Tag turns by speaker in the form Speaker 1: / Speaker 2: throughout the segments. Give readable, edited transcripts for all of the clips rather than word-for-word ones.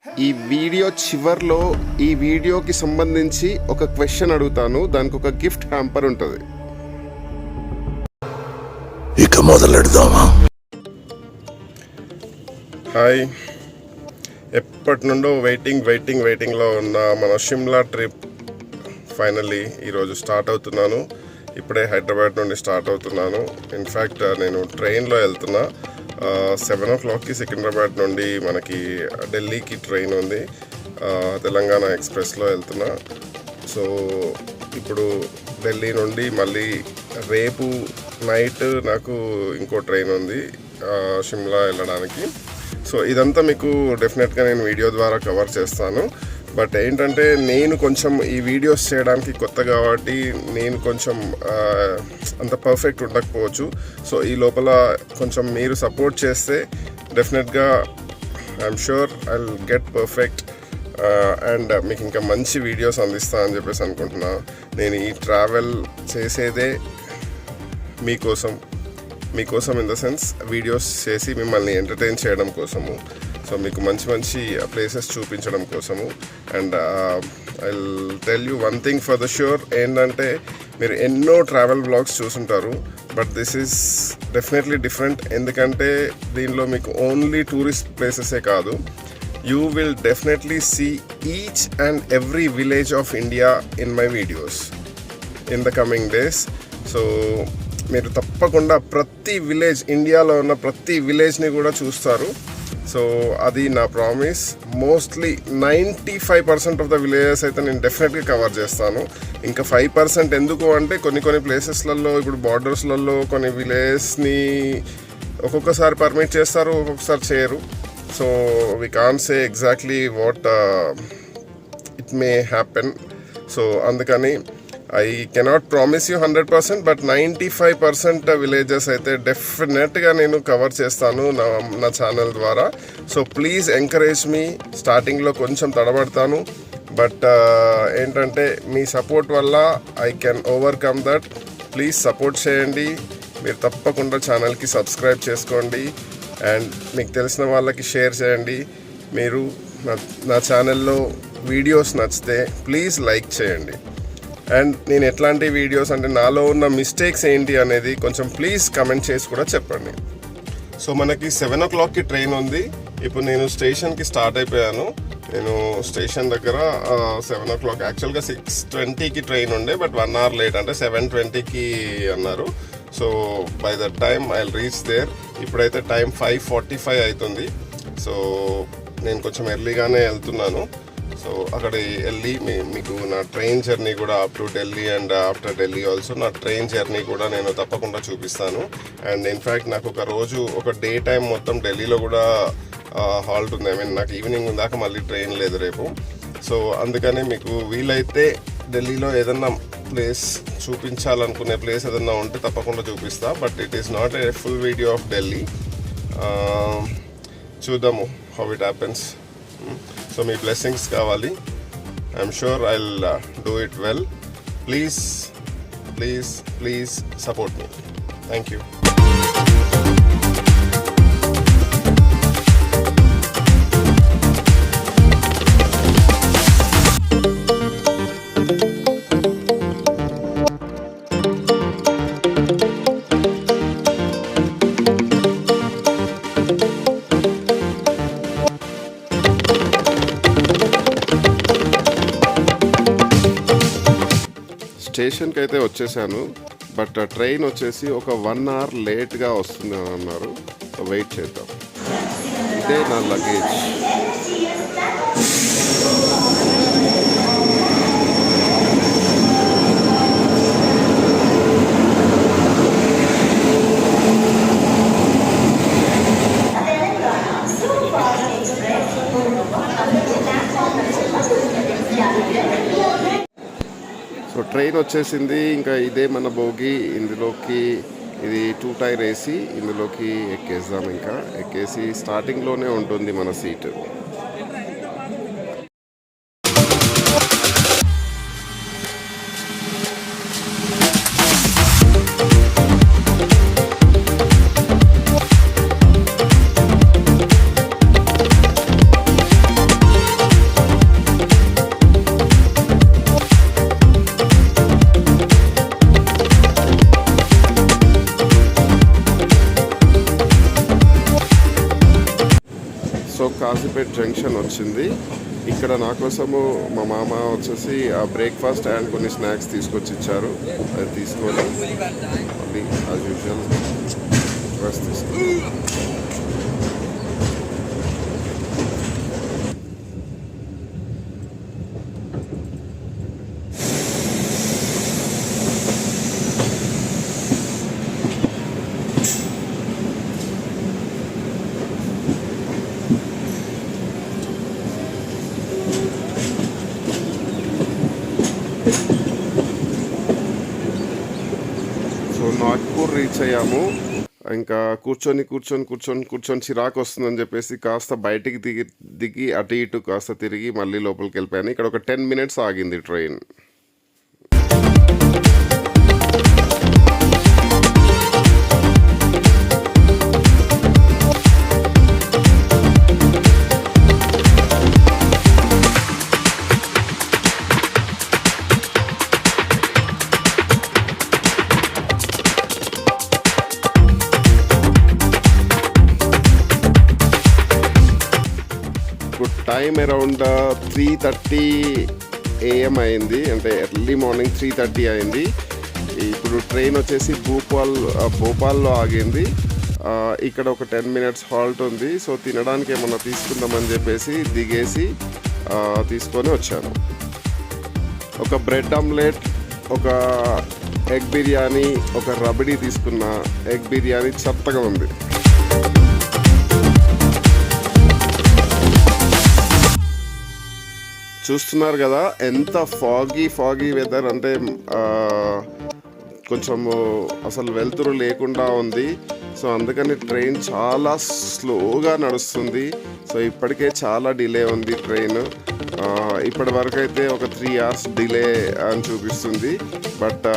Speaker 1: ఈ వీడియో చివర్లో ఈ వీడియోకి సంబంధించి ఒక క్వశ్చన్ అడుగుతాను. దానికి ఒక గిఫ్ట్ హ్యాంపర్ ఉంటుంది.
Speaker 2: ఇక మొదలెడదామా?
Speaker 1: హాయ్, ఎప్పటి నుండో వెయిటింగ్లో ఉన్న మన షిమ్లా ట్రిప్ ఫైనల్లీ ఈరోజు స్టార్ట్ అవుతున్నాను. ఇప్పుడే హైదరాబాద్ నుండి స్టార్ట్ అవుతున్నాను. ఇన్ఫ్యాక్ట్ నేను ట్రైన్లో వెళ్తున్నా. 7 o'clockకి సికింద్రాబాద్ నుండి మనకి ఢిల్లీకి ట్రైన్ ఉంది. తెలంగాణ ఎక్స్ప్రెస్లో వెళ్తున్నా. సో ఇప్పుడు ఢిల్లీ నుండి మళ్ళీ రేపు నైట్ నాకు ఇంకో ట్రైన్ ఉంది షిమ్లా వెళ్ళడానికి. సో ఇదంతా మీకు డెఫినెట్గా నేను వీడియో ద్వారా కవర్ చేస్తాను. బట్ ఏంటంటే నేను కొంచెం ఈ వీడియోస్ చేయడానికి కొత్త కాబట్టి నేను కొంచెం అంత పర్ఫెక్ట్ ఉండకపోవచ్చు. సో ఈ లోపల కొంచెం మీరు సపోర్ట్ చేస్తే డెఫినెట్గా I'm sure I will get perfect and మీకు ఇంకా మంచి వీడియోస్ అందిస్తా అని చెప్పేసి అనుకుంటున్నా. నేను ఈ ట్రావెల్ చేసేదే మీకోసం ఇన్ ద సెన్స్ వీడియోస్ చేసి మిమ్మల్ని ఎంటర్టైన్ చేయడం కోసము. సో మీకు మంచి ప్లేసెస్ చూపించడం కోసము. And I will tell you one thing for the sure, ఏంటంటే మీరు ఎన్నో ట్రావెల్ బ్లాగ్స్ చూసుంటారు. But this is definitely different. ఎందుకంటే దీనిలో మీకు ఓన్లీ టూరిస్ట్ ప్లేసెసే కాదు, you will definitely see each and every village of India in my videos in the coming days. So మీరు తప్పకుండా ప్రతి విలేజ్, ఇండియాలో ఉన్న ప్రతి విలేజ్ని కూడా చూస్తారు. సో అది నా promise. Mostly 95% of the villages అయితే నేను డెఫినెట్గా కవర్ చేస్తాను. ఇంకా 5% ఎందుకు అంటే కొన్ని ప్లేసెస్లలో, ఇప్పుడు బార్డర్స్లలో కొన్ని విలేజెస్ని ఒక్కొక్కసారి పర్మిట్ చేస్తారు, ఒక్కొక్కసారి చేయరు. So we can't say exactly what it may happen. So అందుకని I cannot promise you 100%, but 95% villages అయితే డెఫినెట్గా నేను కవర్ చేస్తాను నా ఛానల్ ద్వారా. So please encourage me. స్టార్టింగ్లో కొంచెం తడబడతాను, బట్ ఏంటంటే మీ సపోర్ట్ వల్ల I can overcome that. Please support చేయండి. మీరు తప్పకుండా ఛానల్కి సబ్స్క్రైబ్ చేసుకోండి అండ్ మీకు తెలిసిన వాళ్ళకి షేర్ చేయండి. మీరు నా ఛానల్లో వీడియోస్ నచ్చితే ప్లీజ్ లైక్ చేయండి. అండ్ నేను ఎట్లాంటి వీడియోస్ అంటే నాలో ఉన్న మిస్టేక్స్ ఏంటి అనేది కొంచెం ప్లీజ్ కమెంట్ చేసి కూడా చెప్పండి. సో మనకి 7 o'clockకి ట్రైన్ ఉంది. ఇప్పుడు నేను స్టేషన్కి స్టార్ట్ అయిపోయాను. నేను స్టేషన్ దగ్గర 7 o'clock, యాక్చువల్గా 6:20కి ట్రైన్ ఉండే, బట్ 1 hour లేట్, అంటే 7:20కి అన్నారు. So by the time I will reach there. ఇప్పుడైతే టైం 5:45 అవుతుంది. సో నేను కొంచెం ఎర్లీగానే వెళ్తున్నాను. సో అక్కడ వెళ్ళి మీకు నా ట్రైన్ జర్నీ కూడా up to Delhi and after Delhi also నా ట్రైన్ జర్నీ కూడా నేను తప్పకుండా చూపిస్తాను. అండ్ ఇన్ఫ్యాక్ట్ నాకు ఒక డే టైం మొత్తం ఢిల్లీలో కూడా హాల్ట్ ఉంది. ఐ మీన్ నాకు ఈవినింగ్ దాకా మళ్ళీ ట్రైన్ లేదు రేపు. సో అందుకని మీకు వీలైతే ఢిల్లీలో ఏదన్నా ప్లేస్ చూపించాలనుకునే ప్లేస్ ఏదన్నా ఉంటే తప్పకుండా చూపిస్తా. But it is not a full video of Delhi. చూద్దాము హౌ ఇట్ హ్యాపెన్స్. సో మీ బ్లెస్సింగ్స్ కావాలి. I'm sure I will do it well. Please support me. Thank you. స్టేషన్కి అయితే వచ్చేసాను, బట్ ట్రైన్ వచ్చేసి ఒక 1 hour లేట్గా వస్తుంది అని అన్నారు. వెయిట్ చేద్దాం. ఇదే నా లగేజ్. సో ట్రైన్ వచ్చేసింది. ఇంకా ఇదే మన బోగి. ఇందులోకి ఇది 2 టైర్ వేసి ఇందులోకి ఎక్కేద్దాం. ఇంకా ఎక్కేసి స్టార్టింగ్లోనే ఉంటుంది మన సీటు. కాజీపేట్ జంక్షన్ వచ్చింది. ఇక్కడ నా కోసము మా మామ వచ్చేసి బ్రేక్ఫాస్ట్ అండ్ కొన్ని స్నాక్స్ తీసుకొచ్చి ఇచ్చారు. అది తీసుకొని మళ్ళీ యాజ్ యూజువల్ డ్రెస్ తీసుకున్నాను. సో నాగ్పూర్ రీచ్ అయ్యాము. ఇంకా కూర్చొని చిరాకు వస్తుందని చెప్పేసి కాస్త బయటికి దిగి అటు ఇటు కాస్త తిరిగి మళ్ళీ లోపలికి వెళ్ళిపోయాను. ఇక్కడ ఒక 10 minutes ఆగింది ట్రైన్. టైం అరౌండ్ 3:30 AM అయింది, అంటే ఎర్లీ మార్నింగ్ 3:30 అయింది. ఇప్పుడు ట్రైన్ వచ్చేసి భోపాల్లో ఆగింది. ఇక్కడ ఒక 10 minutes హాల్ట్ ఉంది. సో తినడానికి ఏమన్నా తీసుకుందామని చెప్పేసి దిగేసి తీసుకొని వచ్చాను. ఒక బ్రెడ్ ఆమ్లెట్, ఒక ఎగ్ బిర్యానీ, ఒక రబడీ తీసుకున్న. ఎగ్ బిర్యానీ చెత్తగా ఉంది. చూస్తున్నారు కదా ఎంత ఫాగీ వెదర్, అంటే కొంచెము అసలు వెలుతురు లేకుండా ఉంది. సో అందుకని ట్రైన్ చాలా స్లోగా నడుస్తుంది. సో ఇప్పటికే చాలా డిలే ఉంది ట్రైన్. ఇప్పటి వరకు అయితే ఒక 3 hours డిలే అని చూపిస్తుంది. బట్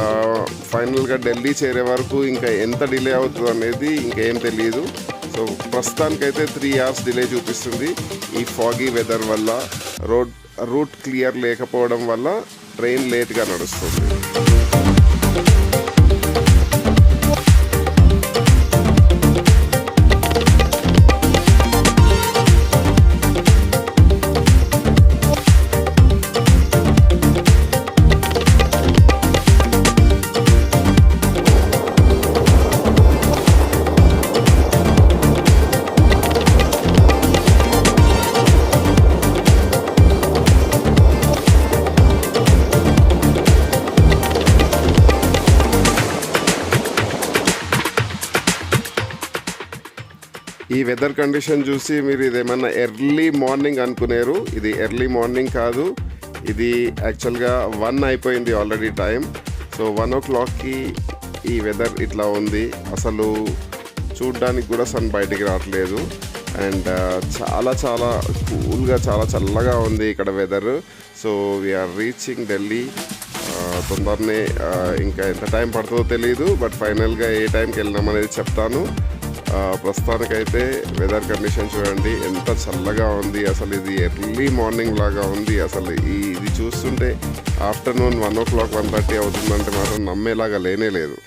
Speaker 1: ఫైనల్గా ఢిల్లీ చేరే వరకు ఇంకా ఎంత డిలే అవుతుంది అనేది ఇంకేం తెలియదు. సో ప్రస్తుతానికైతే 3 hours డిలే చూపిస్తుంది. ఈ ఫాగీ వెదర్ వల్ల, రూట్ క్లియర్ లేకపోవడం వల్ల ట్రైన్ లేట్గా నడుస్తుంది. ఈ వెదర్ కండిషన్ చూసి మీరు ఇదేమన్నా ఎర్లీ మార్నింగ్ అనుకునేరు. ఇది ఎర్లీ మార్నింగ్ కాదు, ఇది యాక్చువల్గా 1 అయిపోయింది ఆల్రెడీ టైం. సో 1 o'clockకి ఈ వెదర్ ఇట్లా ఉంది. అసలు చూడ్డానికి కూడా సన్ బయటికి రావట్లేదు. అండ్ చాలా కూల్గా, చాలా చల్లగా ఉంది ఇక్కడ weather. So we're reaching Delhi. తొందరనే, ఇంకా ఎంత టైం పడుతుందో తెలియదు, బట్ ఫైనల్గా ఏ టైంకి వెళ్ళినాం అనేది చెప్తాను. ప్రస్తుతానికైతే వెదర్ కండిషన్ చూడండి ఎంత చల్లగా ఉంది. అసలు ఇది ఎర్లీ మార్నింగ్ లాగా ఉంది. అసలు ఇది చూస్తుంటే ఆఫ్టర్నూన్ 1 o'clock 1:30 అవుతుందంటే మాత్రం నమ్మేలాగా లేనే లేదు.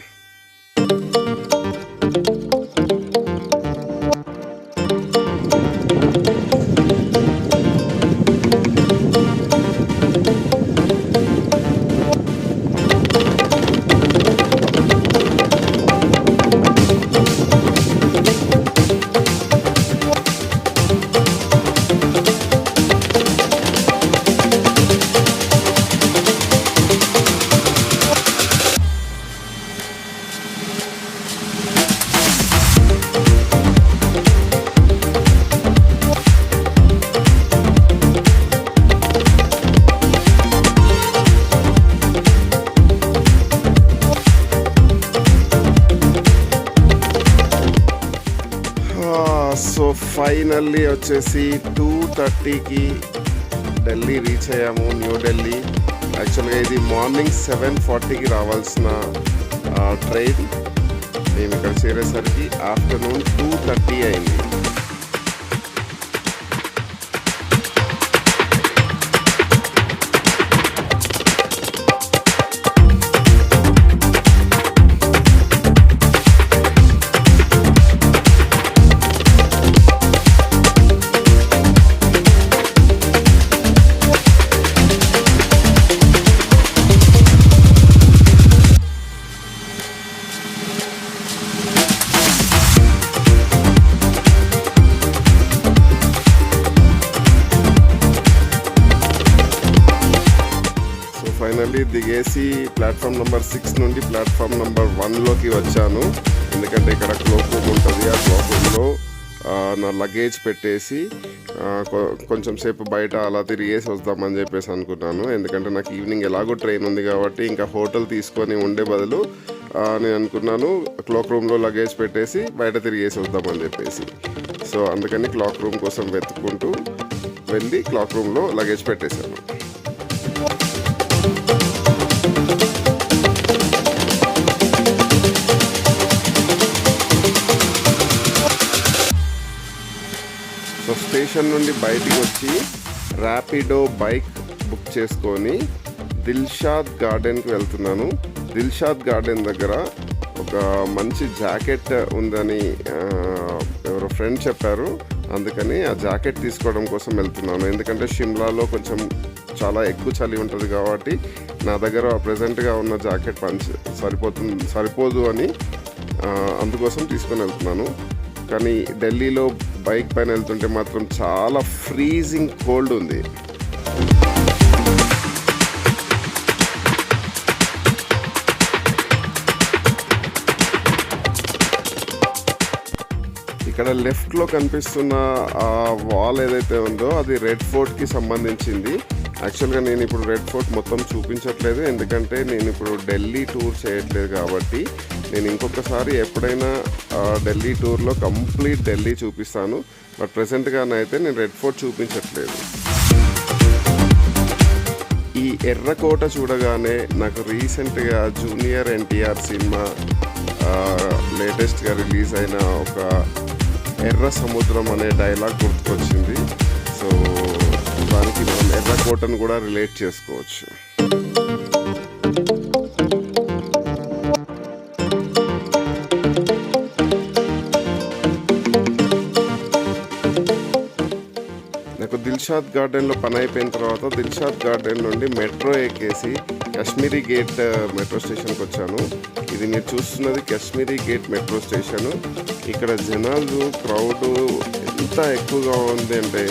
Speaker 1: సో ఫైనల్లీ వచ్చేసి 2:30కి ఢిల్లీ రీచ్ అయ్యాము, న్యూ ఢిల్లీ. యాక్చువల్గా ఇది మార్నింగ్ 7:40కి రావాల్సిన ట్రైన్. మేము ఇక్కడ చేరేసరికి ఆఫ్టర్నూన్ 2:30 అయింది. ఫైనల్లీ దిగేసి ప్లాట్ఫామ్ నెంబర్ 6 నుండి ప్లాట్ఫామ్ నెంబర్ 1లోకి వచ్చాను. ఎందుకంటే ఇక్కడ క్లోక్ రూమ్ ఉంటుంది. ఆ క్లోక్ రూమ్లో నా లగేజ్ పెట్టేసి కొంచెం సేపు బయట అలా తిరిగేసి వద్దామని చెప్పేసి అనుకున్నాను. ఎందుకంటే నాకు ఈవినింగ్ ఎలాగో ట్రైన్ ఉంది కాబట్టి ఇంకా హోటల్ తీసుకొని ఉండే బదులు నేను అనుకున్నాను క్లాక్ రూమ్లో లగేజ్ పెట్టేసి బయట తిరిగేసి వద్దామని చెప్పేసి. సో అందుకని క్లాక్ రూమ్ కోసం వెతుక్కుంటూ వెళ్ళి క్లాక్ రూమ్లో లగేజ్ పెట్టేశాను. సో స్టేషన్ నుండి బయటికి వచ్చి ర్యాపిడో బైక్ బుక్ చేసుకొని దిల్షాద్ గార్డెన్కి వెళ్తున్నాను. దిల్షాద్ గార్డెన్ దగ్గర ఒక మంచి జాకెట్ ఉందని ఎవరో ఫ్రెండ్ చెప్పారు. అందుకని ఆ జాకెట్ తీసుకోవడం కోసం వెళ్తున్నాను. ఎందుకంటే షిమ్లాలో కొంచెం చాలా ఎక్కువ చలి ఉంటుంది కాబట్టి నా దగ్గర ప్రజెంట్గా ఉన్న జాకెట్ సరిపోదు అని అందుకోసం తీసుకొని వెళ్తున్నాను. కానీ ఢిల్లీలో బైక్ పైన వెళ్తుంటే మాత్రం చాలా ఫ్రీజింగ్ కోల్డ్ ఉంది. ఇక్కడ లెఫ్ట్లో కనిపిస్తున్న ఆ వాల్ ఏదైతే ఉందో అది రెడ్ ఫోర్ట్కి సంబంధించింది. యాక్చువల్గా నేను ఇప్పుడు రెడ్ ఫోర్ట్ మొత్తం చూపించట్లేదు, ఎందుకంటే నేను ఇప్పుడు ఢిల్లీ టూర్ చేయట్లేదు కాబట్టి. నేను ఇంకొకసారి ఎప్పుడైనా ఢిల్లీ టూర్లో కంప్లీట్ ఢిల్లీ చూపిస్తాను. బట్ ప్రెసెంట్గానైతే నేను రెడ్ ఫోర్ట్ చూపించట్లేదు. ఈ ఎర్రకోట చూడగానే నాకు రీసెంట్గా జూనియర్ ఎన్టీఆర్ సినిమా లేటెస్ట్గా రిలీజ్ అయిన ఒక ఎర్ర సముద్రం అనే డైలాగ్ గుర్తుకొచ్చింది. సో దానికి మనం ఎర్రకోటను కూడా రిలేట్ చేసుకోవచ్చు. నాకు దిల్షాద్ గార్డెన్లో పని అయిపోయిన తర్వాత దిల్షాద్ గార్డెన్ నుండి మెట్రో ఎక్కేసి కాశ్మీరీ గేట్ మెట్రో స్టేషన్కి వచ్చాను. ఇది మీరు చూస్తున్నది కాశ్మీరీ గేట్ మెట్రో స్టేషను. ఇక్కడ జనాలు క్రౌడ్ ఎంత ఎక్కువగా ఉంది అంటే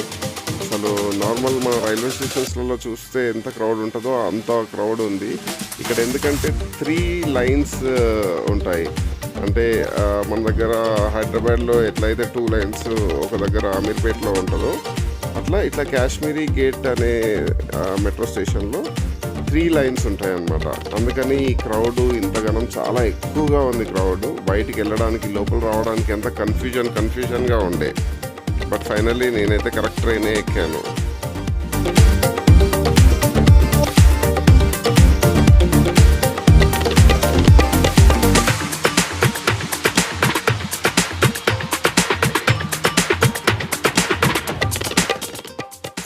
Speaker 1: అసలు నార్మల్ మన రైల్వే స్టేషన్స్లలో చూస్తే ఎంత క్రౌడ్ ఉంటుందో అంత క్రౌడ్ ఉంది ఇక్కడ. ఎందుకంటే 3 లైన్స్ ఉంటాయి. అంటే మన దగ్గర హైదరాబాద్లో ఎట్లయితే 2 లైన్స్ ఒక దగ్గర అమీర్పేట్లో ఉంటుందో ఇట్లా కాశ్మీరీ గేట్ అనే మెట్రో స్టేషన్లో 3 లైన్స్ ఉంటాయన్నమాట. అందుకని ఈ క్రౌడ్ ఇంతగానం చాలా ఎక్కువగా ఉంది. క్రౌడ్ బయటికి వెళ్ళడానికి లోపల రావడానికి ఎంత కన్ఫ్యూజన్గా ఉండే. బట్ ఫైనల్లీ నేనైతే కరెక్ట్ ట్రైనే ఎక్కాను.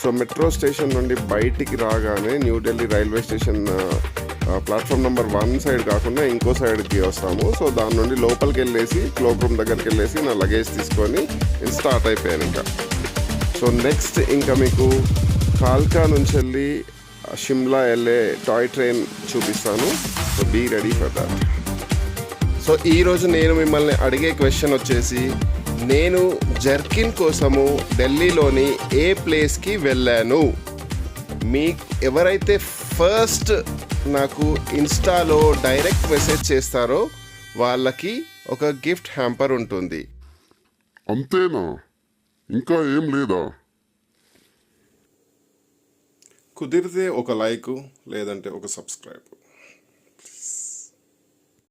Speaker 1: సో మెట్రో స్టేషన్ నుండి బయటికి రాగానే New Delhi railway station platform number 1 side కాకుండా ఇంకో సైడ్కి వస్తాము. సో దాని నుండి లోపలికి వెళ్ళేసి క్లోక్ రూమ్ దగ్గరికి వెళ్ళేసి నా లగేజ్ తీసుకొని స్టార్ట్ అయిపోయాను ఇంకా. సో నెక్స్ట్ ఇంకా మీకు కాల్కా నుంచి వెళ్ళి షిమ్లా వెళ్ళే టాయ్ ట్రైన్ చూపిస్తాను. So be ready for that. So ఈరోజు నేను మిమ్మల్ని అడిగే క్వశ్చన్ వచ్చేసి, నేను జర్కిన్ కోసము ఢిల్లీలోని ఏ ప్లేస్కి వెళ్ళాను? మీకు ఎవరైతే ఫస్ట్ నాకు ఇన్స్టాలో డైరెక్ట్ మెసేజ్ చేస్తారో వాళ్ళకి ఒక గిఫ్ట్ హ్యాంపర్ ఉంటుంది.
Speaker 2: అంతేనా? ఇంకా ఏం లేదా?
Speaker 1: కుదిరితే ఒక లైక్ లేదంటే ఒక సబ్స్క్రైబ్.